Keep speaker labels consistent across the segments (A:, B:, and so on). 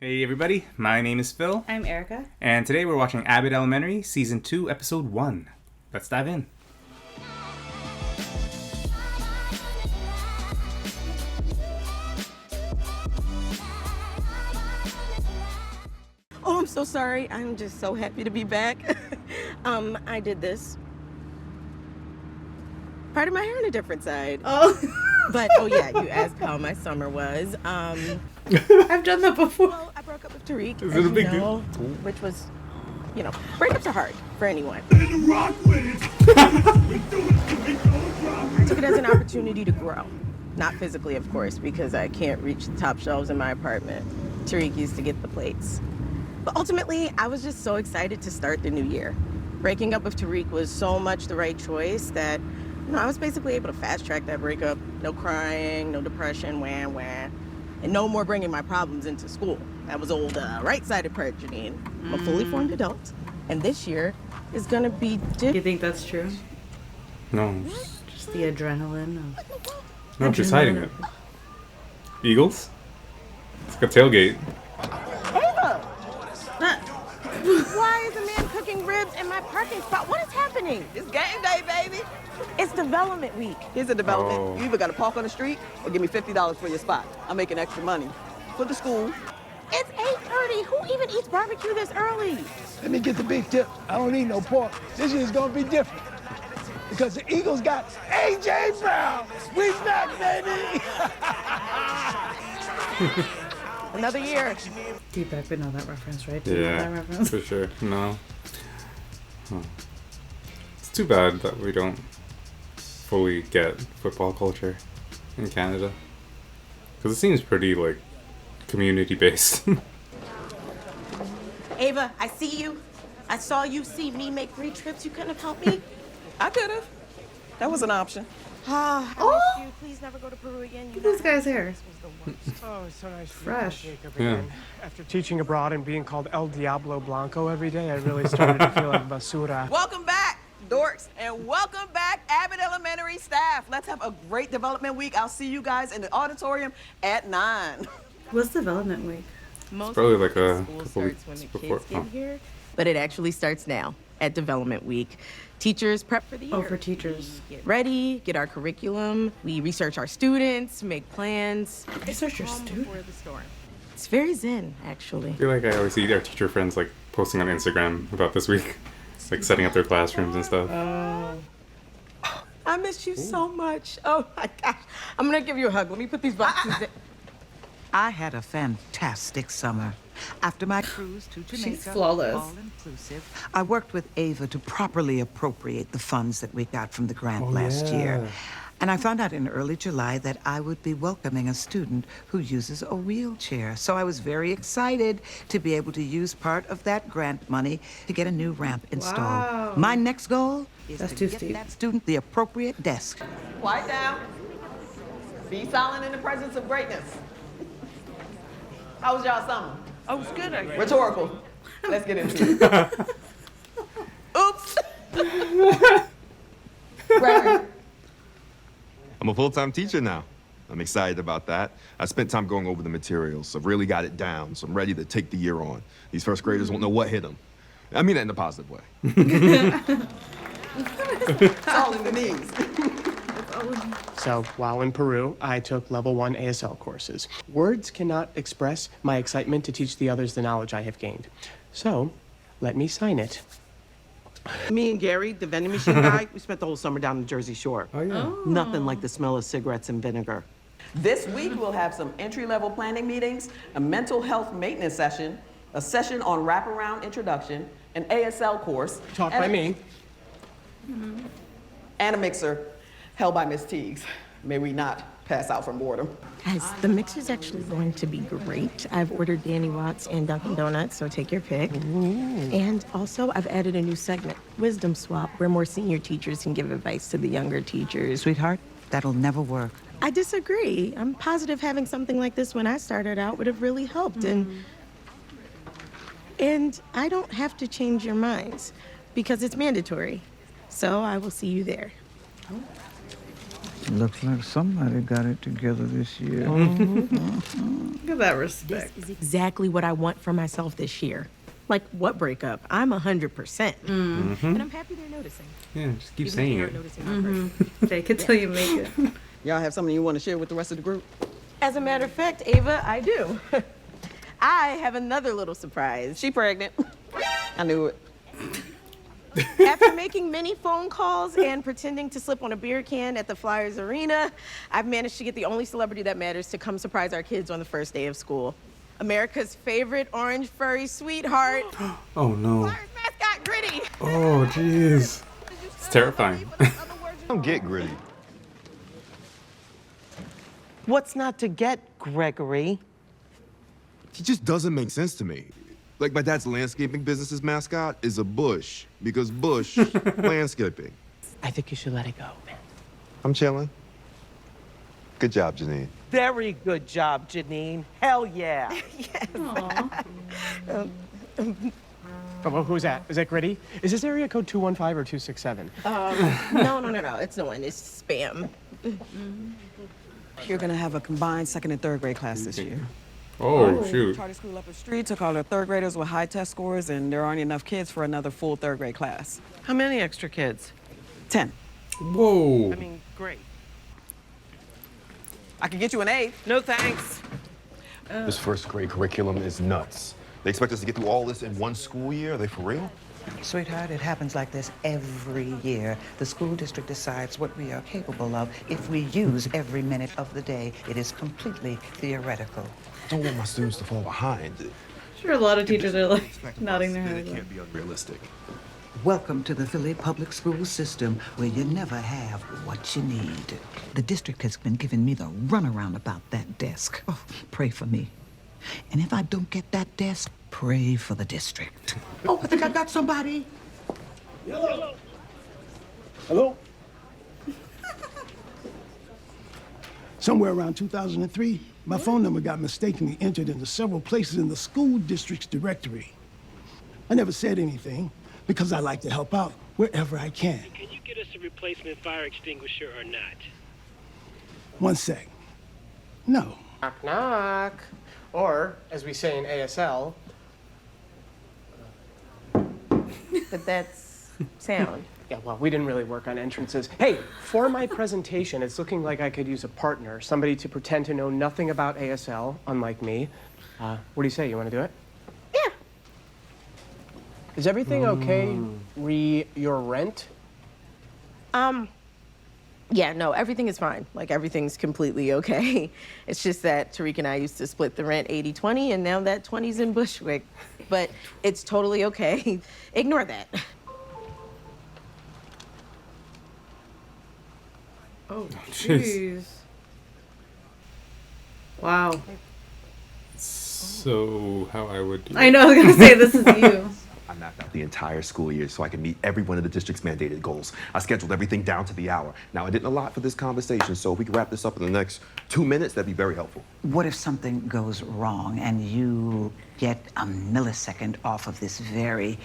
A: Hey everybody, my name is Phil.
B: I'm Erica.
A: And today we're watching Abbott Elementary, Season 2, Episode 1. Let's dive in.
C: Oh, I'm so sorry. I'm just so happy to be back. I did this. Parted my hair on a different side.
B: Oh.
C: But, oh yeah, you asked how my summer was.
B: I've done that before.
C: Well, I broke up with Tariq,
A: Is it a big
C: deal? Which was, breakups are hard for anyone. I took it as an opportunity to grow. Not physically, of course, because I can't reach the top shelves in my apartment. Tariq used to get the plates. But ultimately, I was just so excited to start the new year. Breaking up with Tariq was so much the right choice that, I was basically able to fast track that breakup. No crying, no depression, wah, wah. And no more bringing my problems into school. That was old right-sided part, Janine. I'm a fully formed adult. And this year is gonna be different.
B: You think that's true?
A: No.
B: Just the adrenaline of...
A: No, she's hiding it. Eagles? It's like a tailgate.
C: Ava! Why is a man cooking ribs in my parking spot? What is happening?
D: It's game day, baby.
C: It's development week.
D: Here's a development.
A: Oh.
D: You either got to park on the street or give me $50 for your spot. I'm making extra money for the school.
C: It's 8:30. Who even eats barbecue this early?
E: Let me get the big tip. I don't need no pork. This year's gonna be different. Because the Eagles got A.J. Brown. We back, baby!
C: Another year.
B: Deep Beck would know that reference, right? Do you know that
A: Yeah,
B: reference?
A: for sure. No. Huh. It's too bad that we don't fully get football culture in Canada. Because it seems pretty, community-based.
C: Ava, I see you. I saw you see me make 3 trips. You couldn't have helped me?
D: I could have. That was an option.
C: I miss you. Please never go to Peru again.
B: Look at this guy's hair.
F: Oh, it's so nice to
B: Fresh.
F: meet you, Jacob,
A: Yeah.
F: again. After teaching abroad and being called El Diablo Blanco every day, I really started to feel like basura.
D: Welcome back, dorks, and welcome back, Abbott Elementary staff. Let's have a great development week. I'll see you guys in the auditorium at 9.
B: What's development week?
C: Most
A: probably
C: of
A: like
C: the
A: a
C: school
A: couple
C: starts when
A: weeks
C: the
A: before.
C: kids get
A: Oh.
C: here. But it actually starts now at development week. Teachers prep for the year.
B: Oh, for teachers.
C: We get ready, get our curriculum. We research our students, make plans.
B: Research your
C: Calm
B: student?
C: before the storm. It's very zen, actually.
A: I feel like I always see our teacher friends, posting on Instagram about this week. Setting up their classrooms and stuff.
C: I miss you so much. Oh my gosh. I'm gonna give you a hug. Let me put these boxes in.
G: I had a fantastic summer. After my cruise to Jamaica,
B: She's flawless.
G: all-inclusive, I worked with Ava to properly appropriate the funds that we got from the grant last year. And I found out in early July that I would be welcoming a student who uses a wheelchair. So I was very excited to be able to use part of that grant money to get a new ramp installed.
B: Wow.
G: My next goal is
B: That's
G: to
B: too
G: get
B: steep.
G: that student the appropriate desk.
D: Quiet down. Be silent in the presence of greatness. How was y'all summer?
G: Oh, it's good.
D: Rhetorical. Let's get into it. Oops. Gregory.
H: I'm a full-time teacher now. I'm excited about that. I spent time going over the materials. I've really got it down, so I'm ready to take the year on. These first graders won't know what hit them. I mean that in a positive way.
D: It's all in the knees.
F: So, while in Peru, I took level 1 ASL courses. Words cannot express my excitement to teach the others the knowledge I have gained. So, let me sign it.
I: Me and Gary, the vending machine guy, we spent the whole summer down the Jersey Shore.
A: Oh, yeah.
I: Nothing like the smell of cigarettes and vinegar.
D: This week, we'll have some entry-level planning meetings, a mental health maintenance session, a session on wraparound introduction, an ASL course.
F: Taught
D: and
F: by
D: a-
F: me.
D: And a mixer held by Miss Teagues. May we not pass out from boredom.
C: Guys, the mixer's actually going to be great. I've ordered Danny Watts and Dunkin' Donuts, so take your pick. And also, I've added a new segment, Wisdom Swap, where more senior teachers can give advice to the younger teachers.
G: Sweetheart, that'll never work.
C: I disagree. I'm positive having something like this when I started out would have really helped. And I don't have to change your minds because it's mandatory. So I will see you there.
G: Looks like somebody got it together this year.
B: Look at that respect.
C: This is exactly what I want for myself this year. Like, what breakup? I'm 100%. And I'm happy they're noticing.
A: Yeah, just keep
C: Even if
A: saying
C: they
A: it.
C: aren't noticing my birth.
B: Fake it till you make it.
D: Y'all have something you want to share with the rest of the group?
C: As a matter of fact, Ava, I do. I have another little surprise.
D: She pregnant. I knew it.
C: After making many phone calls and pretending to slip on a beer can at the Flyers Arena, I've managed to get the only celebrity that matters to come surprise our kids on the first day of school. America's favorite orange furry sweetheart,
A: Oh no.
C: Flyers mascot Gritty.
A: Oh jeez. It's terrifying.
H: I don't get Gritty.
I: What's not to get, Gregory?
H: He just doesn't make sense to me. Like my dad's landscaping business's mascot is a bush because bush landscaping.
F: I think you should let it go, man.
H: I'm chilling. Good job, Janine.
I: Very good job, Janine. Hell yeah.
F: Oh, who's that? Is that Gritty? Is this area code 215 or 267?
C: No. It's no one. It's spam.
D: You're gonna have a combined second and third grade class this year.
A: Oh shoot.
D: Charter school up the street took all their third graders with high test scores, and there aren't enough kids for another full third grade class.
I: How many extra kids?
D: 10.
A: Whoa.
I: I mean, great.
D: I can get you an 8.
I: No thanks.
H: This first grade curriculum is nuts. They expect us to get through all this in one school year? Are they for real?
G: Sweetheart, it happens like this every year. The school district decides what we are capable of if we use every minute of the day. It is completely theoretical.
H: I don't want my students to fall behind.
B: Sure, a lot of teachers are like nodding their
H: It
B: heads.
H: can't be unrealistic.
G: Welcome to the Philly public school system where you never have what you need. The district has been giving me the runaround about that desk. Oh, pray for me. And if I don't get that desk, pray for the district. Oh, I think I got somebody.
E: Hello? Hello? Somewhere around 2003, my phone number got mistakenly entered into several places in the school district's directory. I never said anything because I like to help out wherever I can.
J: Can you get us a replacement fire extinguisher or not?
E: One sec. No.
F: Knock, knock. Or, as we say in ASL,
C: But that's sound.
F: yeah, well, we didn't really work on entrances. Hey, for my presentation, it's looking like I could use a partner, somebody to pretend to know nothing about ASL, unlike me. What do you say? You want to do it?
C: Yeah.
F: Is everything okay? Your rent?
C: Yeah, no, everything is fine. Like, everything's completely okay. It's just that Tariq and I used to split the rent 80-20, and now that 20's in Bushwick. But it's totally okay. Ignore that.
B: Oh,
A: jeez.
B: jeez. Wow.
A: So how I would do
B: I know, I was gonna say, this is you.
H: I mapped out the entire school year so I can meet every one of the district's mandated goals. I scheduled everything down to the hour. Now, I didn't allot for this conversation, so if we could wrap this up in the next 2 minutes, that'd be very helpful.
G: What if something goes wrong and you get a millisecond off of this very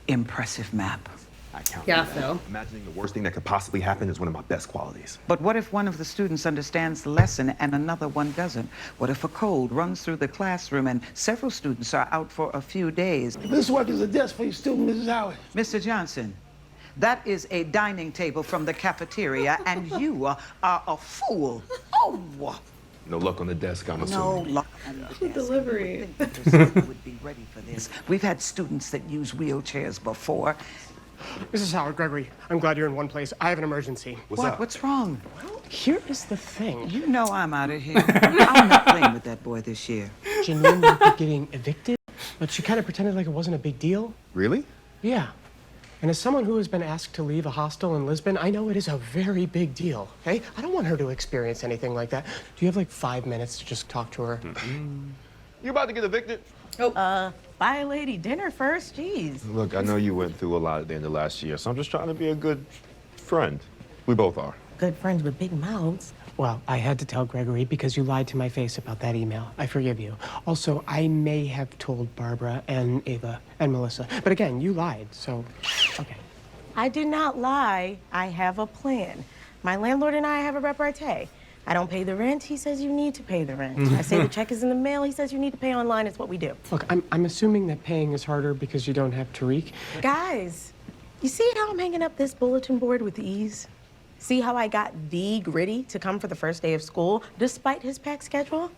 G: impressive map?
H: I count
B: Yeah,
H: on that.
B: Phil.
H: Imagining the worst thing that could possibly happen is one of my best qualities.
G: But what if one of the students understands the lesson and another one doesn't? What if a cold runs through the classroom and several students are out for a few days?
E: This work is a desk for your student, Mrs. Howard.
G: Mr. Johnson, that is a dining table from the cafeteria, and you are a fool. Oh!
H: No luck on the desk, I'm
G: No
H: assuming.
G: luck on the desk.
B: Delivery.
G: You would think that your student would be ready for this. We've had students that use wheelchairs before.
F: Mrs. Howard, Gregory, I'm glad you're in one place. I have an emergency.
H: What's up?
G: What's wrong?
F: Here is the thing.
G: You know I'm out of here. I'm not playing with that boy this year.
F: Janine might be getting evicted, but she kind of pretended like it wasn't a big deal.
H: Really?
F: Yeah. And as someone who has been asked to leave a hostel in Lisbon, I know it is a very big deal, okay? I don't want her to experience anything like that. Do you have like 5 minutes to just talk to her?
H: You about to get evicted?
C: Bye, lady. Dinner first. Jeez.
H: Look, I know you went through a lot at the end of last year, so I'm just trying to be a good friend. We both are.
C: Good friends with big mouths.
F: Well, I had to tell Gregory because you lied to my face about that email. I forgive you. Also, I may have told Barbara and Ava and Melissa. But again, you lied, so, okay.
C: I did not lie. I have a plan. My landlord and I have a repartee. I don't pay the rent, he says you need to pay the rent. I say the check is in the mail, he says you need to pay online, it's what we do.
F: Look, I'm assuming that paying is harder because you don't have Tariq.
C: Guys, you see how I'm hanging up this bulletin board with ease? See how I got the Gritty to come for the first day of school, despite his packed schedule?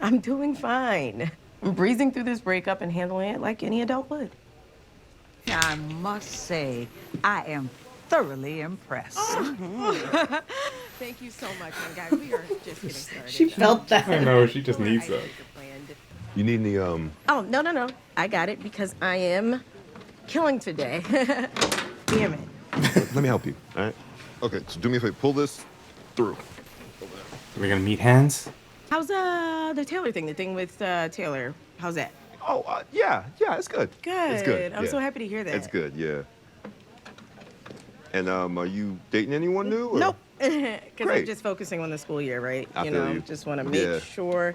C: I'm doing fine. I'm breezing through this breakup and handling it like any adult would.
G: I must say, I am thoroughly impressed.
C: Thank you so much, my guys. We are just getting started.
B: She felt that.
A: I know, she just needs that.
H: You need any,
C: Oh, no. I got it because I am killing today. Damn it.
H: let me help you, all right? Okay, so do me a favor, pull this through.
A: Are we gonna meet hands?
C: How's the Taylor thing, the thing with Taylor? How's that?
H: Oh, yeah, it's good.
C: Good.
H: It's good.
C: I'm
H: yeah.
C: so happy to hear that.
H: It's good, yeah. And, are you dating anyone new? Or?
C: Nope. Because I'm
H: Great.
C: just focusing on the school year, right?
H: I feel you.
C: Just want to make
H: Yeah.
C: sure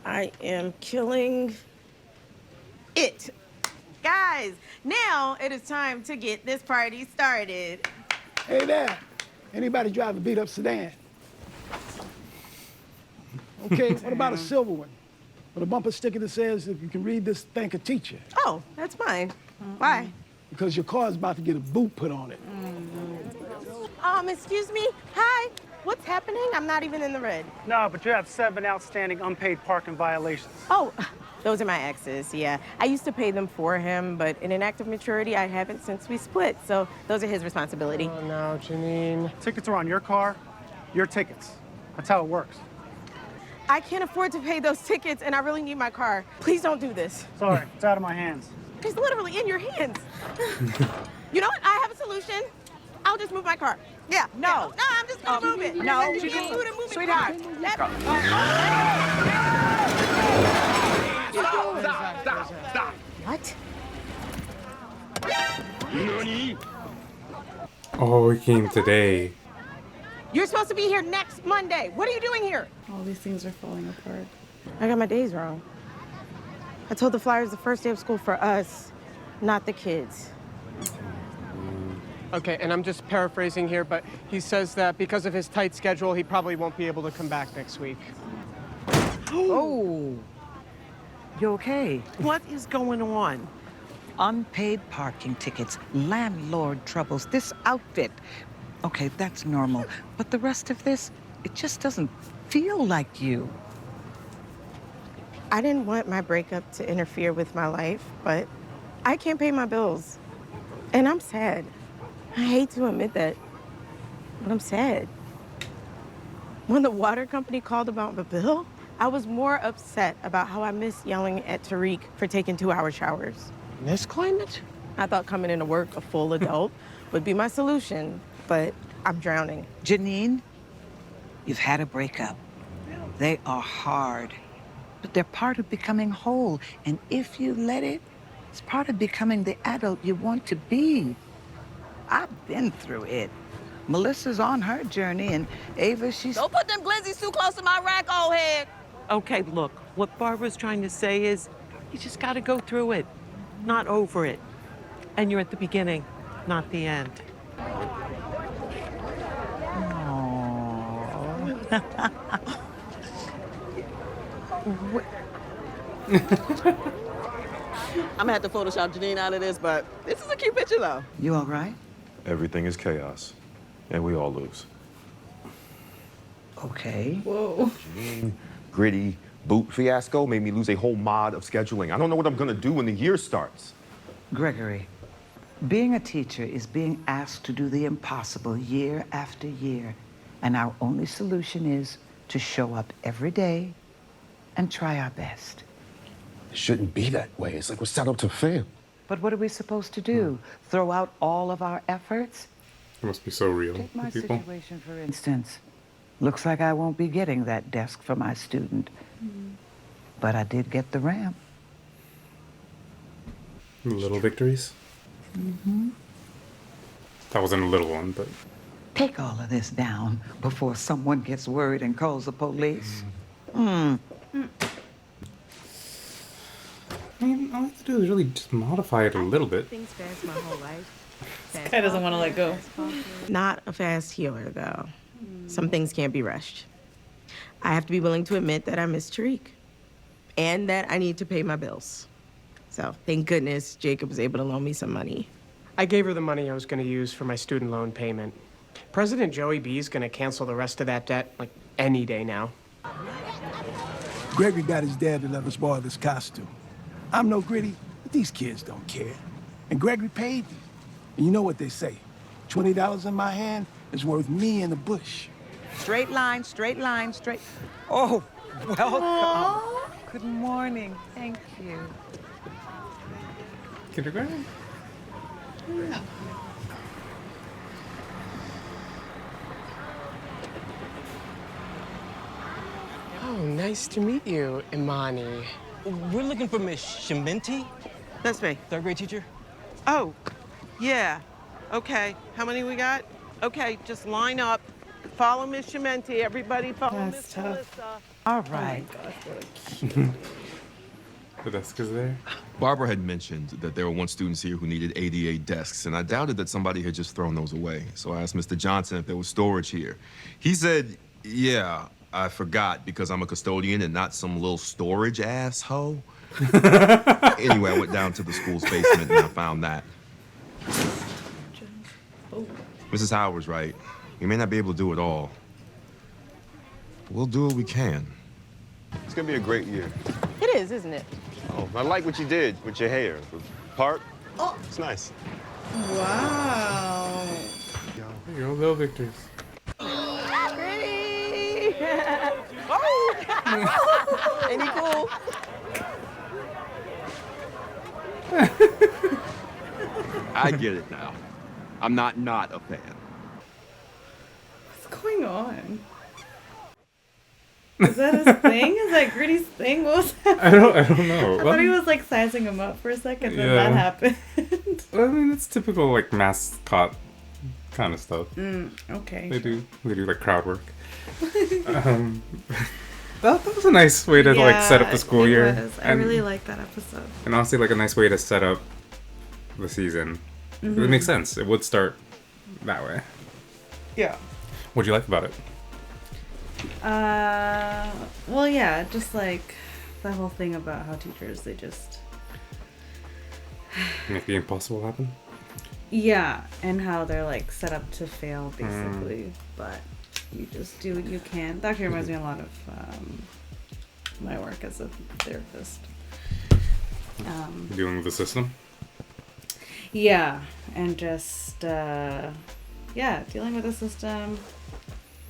C: I am killing it. Guys, now it is time to get this party started.
E: Hey there. Anybody drive a beat-up sedan? Okay, what about a silver one? With a bumper sticker that says, if you can read this, thank a teacher.
C: Oh, that's mine. Why?
E: Because your car's about to get a boot put on it.
C: Excuse me. Hi. What's happening? I'm not even in the red.
K: No, but you have 7 outstanding unpaid parking violations.
C: Oh, those are my exes, yeah. I used to pay them for him, but in an act of maturity, I haven't since we split, so those are his responsibility.
F: Oh, no, Janine.
K: Tickets are on your car, your tickets. That's how it works.
C: I can't afford to pay those tickets, and I really need my car. Please don't do this.
K: Sorry, it's out of my hands.
C: It's literally in your hands. You know what? I have a solution. I'll just move my car. Yeah. No, I'm just gonna move it.
G: no,
C: You can't move it and move it.
G: sweetheart.
H: Stop.
C: What?
A: Oh, we came today.
C: You're supposed to be here next Monday. What are you doing here?
B: All these things are falling apart.
C: I got my days wrong. I told the Flyers the first day of school for us, not the kids.
F: Okay, and I'm just paraphrasing here, but he says that because of his tight schedule, he probably won't be able to come back next week.
G: Oh, you okay?
I: What is going on?
G: Unpaid parking tickets, landlord troubles, this outfit. Okay, that's normal. But the rest of this, it just doesn't feel like you.
C: I didn't want my breakup to interfere with my life, but I can't pay my bills. And I'm sad. I hate to admit that, but I'm sad. When the water company called about the bill, I was more upset about how I missed yelling at Tariq for taking 2-hour showers.
F: In this climate?
C: I thought coming into work a full adult would be my solution, but I'm drowning.
G: Janine, you've had a breakup. They are hard, but they're part of becoming whole. And if you let it, it's part of becoming the adult you want to be. I've been through it. Melissa's on her journey, and Ava, she's...
D: Don't put them glizzies too close to my rack, old head.
I: Okay, look, what Barbara's trying to say is you just got to go through it, not over it. And you're at the beginning, not the end.
D: I'm gonna have to Photoshop Janine out of this, but this is a cute picture, though.
G: You all right?
H: Everything is chaos, and we all lose.
G: Okay.
B: Whoa.
H: Gritty boot fiasco made me lose a whole mod of scheduling. I don't know what I'm gonna do when the year starts.
G: Gregory, being a teacher is being asked to do the impossible year after year. And our only solution is to show up every day and try our best.
L: It shouldn't be that way. It's like we're set up to fail.
G: But what are we supposed to do? Throw out all of our efforts?
A: It must be so real
G: Take my
A: to people.
G: situation, for instance. Looks like I won't be getting that desk for my student. But I did get the ramp.
A: Little victories. That wasn't a little one, but
G: Take all of this down before someone gets worried and calls the police.
A: I mean, all I have to do is really just modify it a little bit.
C: Things fast my whole life.
B: guy doesn't want to let go.
C: Not a fast healer, though. Some things can't be rushed. I have to be willing to admit that I miss Tariq and that I need to pay my bills. So thank goodness Jacob was able to loan me some money.
F: I gave her the money I was going to use for my student loan payment. President Joey B is going to cancel the rest of that debt, like, any day now.
E: Gregory got his dad to let us borrow this costume. I'm no Gritty, but these kids don't care. And Gregory paid me. And you know what they say, $20 in my hand is worth me in the bush.
G: Straight line, straight line, straight. Oh, welcome. Good morning. Thank you.
A: Kindergarten?
F: Oh, nice to meet you, Imani.
M: We're looking for Miss Shimenti.
I: That's me.
M: Third grade teacher.
I: Oh, yeah. Okay, how many we got? Okay, just line up. Follow Miss Shimenti. Everybody follow
B: That's
I: Miss
B: tough.
I: Melissa.
G: All right.
A: The desk is there.
H: Barbara had mentioned that there were once students here who needed ADA desks, and I doubted that somebody had just thrown those away. So I asked Mr. Johnson if there was storage here. He said, yeah, I forgot because I'm a custodian and not some little storage asshole. Anyway, I went down to the school's basement and I found that. Mrs. Howard's right. We may not be able to do it all. We'll do what we can.
N: It's gonna be a great year.
C: It is, isn't it?
N: Oh, I like what you did with your hair. The part, it's nice.
B: Wow.
A: There you go, little victors.
C: Pretty! Oh! Ain't he cool?
H: I get it now. I'm not a fan.
B: What's going on? Is that his thing? Is that Gritty's thing? What was that?
A: I don't know.
B: I thought he was like sizing him up for a second, then
A: Yeah.
B: that happened.
A: Well, I mean, it's typical like mascot kind of stuff.
B: Okay.
A: They do like crowd work. That was a nice way to like set up the school
B: it
A: year.
B: was. I really liked that episode.
A: And honestly, like a nice way to set up the season. It makes sense. It would start that way.
B: Yeah.
A: What'd you like about it?
B: Well, yeah, just like the whole thing about how teachers, they just,
A: Make the impossible happen.
B: yeah, and how they're like set up to fail basically, but you just do what you can. That actually reminds me a lot of my work as a therapist.
A: Dealing with the system.
B: Yeah, and just dealing with the system.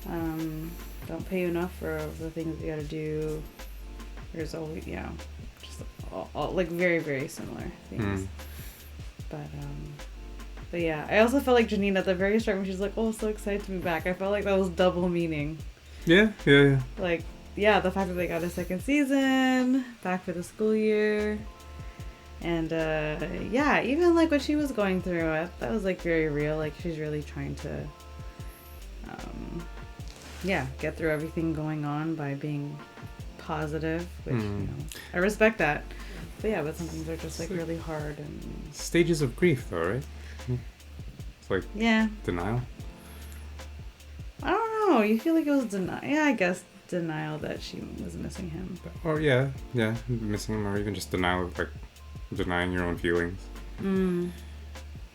B: Don't pay you enough for the things you gotta do. There's always, just all like very, very similar things. But yeah, I also felt like Janine at the very start when she's like, "Oh, so excited to be back." I felt like that was double meaning.
A: Yeah.
B: Like, yeah, the fact that they got a second season, back for the school year. And even like what she was going through, that was like very real. Like she's really trying to get through everything going on by being positive, which I respect that. But some things are just like really hard and
A: Stages of grief, though, right? It's like denial.
B: I don't know. You feel like it was denial. Yeah, I guess denial that she was missing him.
A: Or missing him, or even just denial of like denying your own feelings. I mean,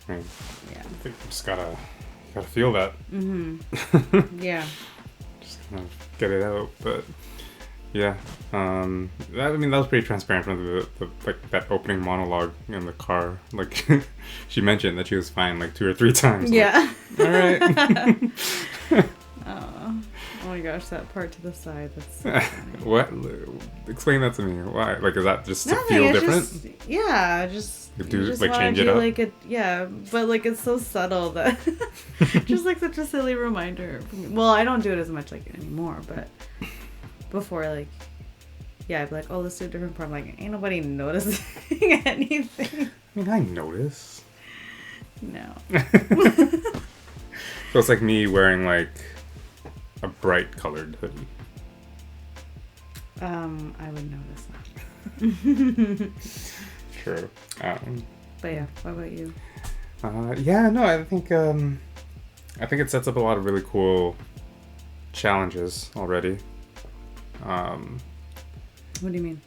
A: I think you just gotta feel that.
B: Yeah.
A: Just kind of get it out, but yeah. That was pretty transparent from the like that opening monologue in the car. Like she mentioned that she was fine like 2 or 3 times.
B: Yeah.
A: Like, all right.
B: Oh my gosh, that part to the side. That's so funny.
A: What? Explain that to me. Why? Like, is that just to
B: Nothing,
A: feel
B: it's
A: different?
B: Just
A: Do
B: just
A: like
B: wanna
A: change it
B: do,
A: up?
B: Like but like it's so subtle that just like such a silly reminder for me. Well, I don't do it as much like anymore, but before I'd be like, oh, let's do a different part. I'm like, ain't nobody noticing anything.
A: I mean, I notice.
B: No.
A: So it's like me wearing like a bright colored hoodie.
B: I would notice that.
A: True.
B: But yeah, what about you?
A: Yeah, no, I think it sets up a lot of really cool challenges already.
B: What do you mean?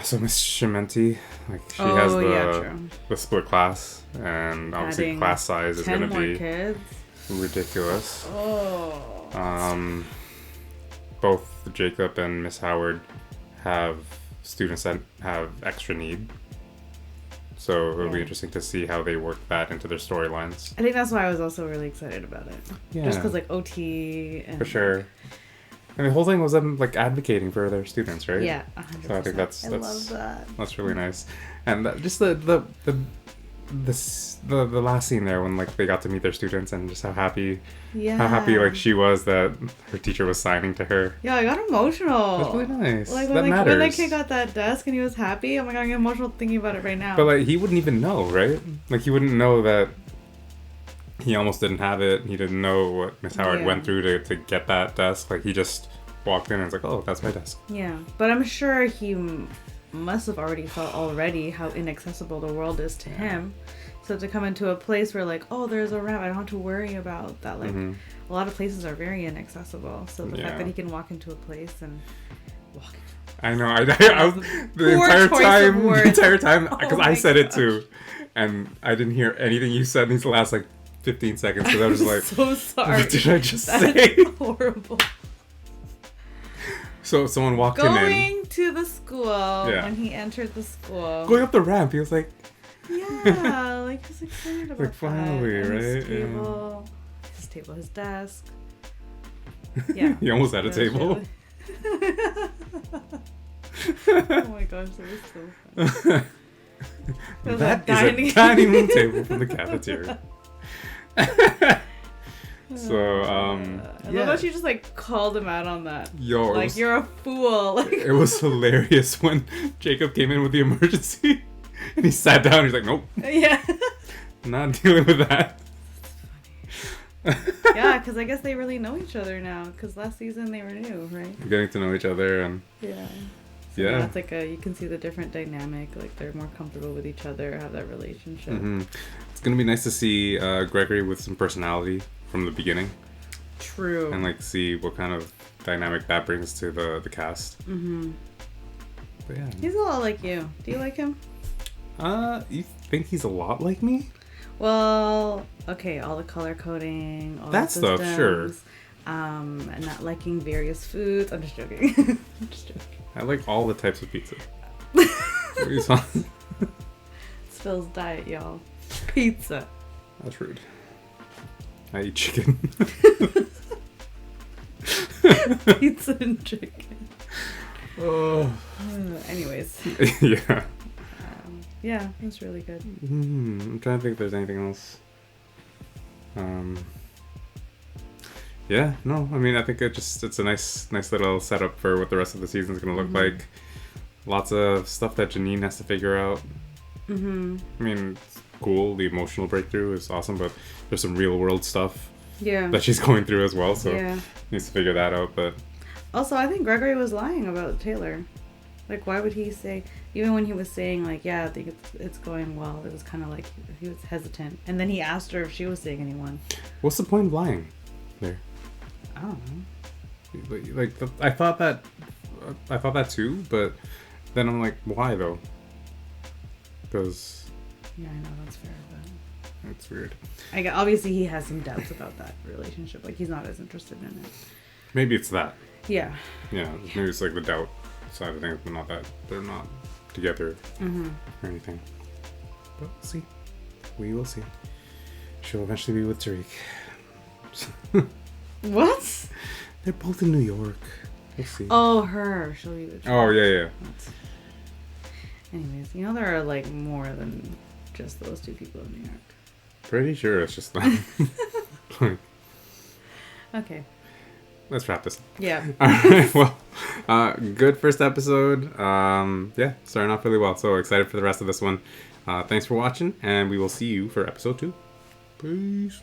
A: So Miss Shimenti, like she has
B: true.
A: the split class, and obviously
B: Adding
A: class size is
B: 10
A: going to
B: more
A: be
B: kids.
A: ridiculous.
B: Oh.
A: Both Jacob and Miss Howard have students that have extra need. So it'll be interesting to see how they work that into their storylines.
B: I think that's why I was also really excited about it.
A: Yeah.
B: Just because, like, OT and...
A: For sure. And the whole thing was them, like, advocating for their students, right?
B: Yeah, 100%.
A: So I think that's
B: I love that.
A: That's really nice. And just the last scene there when, like, they got to meet their students and just how happy like she was that her teacher was signing to her.
B: Yeah, I got emotional.
A: That's really nice.
B: Like
A: that
B: when
A: matters.
B: that kid got that desk and he was happy, oh my god, I'm getting emotional thinking about it right now.
A: But like he wouldn't even know, right? Like he wouldn't know that he almost didn't have it. He didn't know what Miss Howard went through to get that desk. Like he just walked in and was like, oh, that's my desk.
B: Yeah, but I'm sure he must have already felt how inaccessible the world is to him. So to come into a place where like, oh, there's a ramp, I don't have to worry about that. Like a lot of places are very inaccessible. So the fact that he can walk into a place and walk.
A: I know. I was the entire time because I said it too, and I didn't hear anything you said in these last like 15 seconds because I was like,
B: so sorry.
A: What did I just say?
B: Horrible.
A: So someone walked him in.
B: Going to the school when he entered the school.
A: Going up the ramp, he was like.
B: Yeah, like he's excited about
A: like finally,
B: that.
A: right?
B: His table, his desk. Yeah.
A: He almost had a table.
B: Oh my gosh, that was so funny.
A: That is a dining room table from the cafeteria. So,
B: I love how she just like called him out on that.
A: Yo,
B: like you're a fool. Like
A: it was hilarious when Jacob came in with the emergency. And he sat down. He's like, nope.
B: Yeah.
A: Not dealing with that.
B: Yeah, because I guess they really know each other now. Because last season they were new, right?
A: Getting to know each other and.
B: Yeah. So
A: yeah.
B: That's like you can see the different dynamic. Like they're more comfortable with each other, have that relationship.
A: Mm-hmm. It's gonna be nice to see Gregory with some personality from the beginning.
B: True.
A: And like see what kind of dynamic that brings to the cast.
B: Mm-hmm.
A: But yeah.
B: He's a lot like you. Do you like him?
A: You think he's a lot like me?
B: Well, okay, all the color coding, all
A: that stuff, sure.
B: And not liking various foods. I'm just joking. I'm just joking.
A: I like all the types of pizza.
B: It's Phil's diet, y'all. Pizza.
A: That's rude. I eat chicken.
B: Pizza and chicken.
A: Oh.
B: Anyways.
A: Yeah.
B: Yeah, that's really good.
A: I'm trying to think if there's anything else. Yeah, no, I mean, I think it's a nice little setup for what the rest of the season's gonna look like. Lots of stuff that Janine has to figure out. I mean, it's cool. The emotional breakthrough is awesome, but there's some real world stuff that she's going through as well, so needs to figure that out. But
B: also, I think Gregory was lying about Taylor. Like, why would he say, even when he was saying, like, yeah, I think it's going well, it was kind of like he was hesitant. And then he asked her if she was seeing anyone.
A: What's the point of lying there?
B: I don't know.
A: Like, I thought that too, but then I'm like, why though? Because...
B: Yeah, I know, that's fair, but...
A: It's weird.
B: Obviously, he has some doubts about that relationship. Like, he's not as interested in it.
A: Maybe it's that.
B: Yeah.
A: Yeah, maybe it's like the doubt side of things, but not that they're not together or anything. But we'll see. We will see. She'll eventually be with Tariq.
B: What?
A: They're both in New York. We'll see.
B: Oh, her. She'll be with Tariq.
A: Oh, yeah.
B: Anyways, you know there are like more than just those two people in New York.
A: Pretty sure it's just them.
B: Okay.
A: Let's wrap this up.
B: Yeah.
A: All right. Well, good first episode. Yeah, starting off really well. So excited for the rest of this one. Thanks for watching, and we will see you for episode 2. Peace.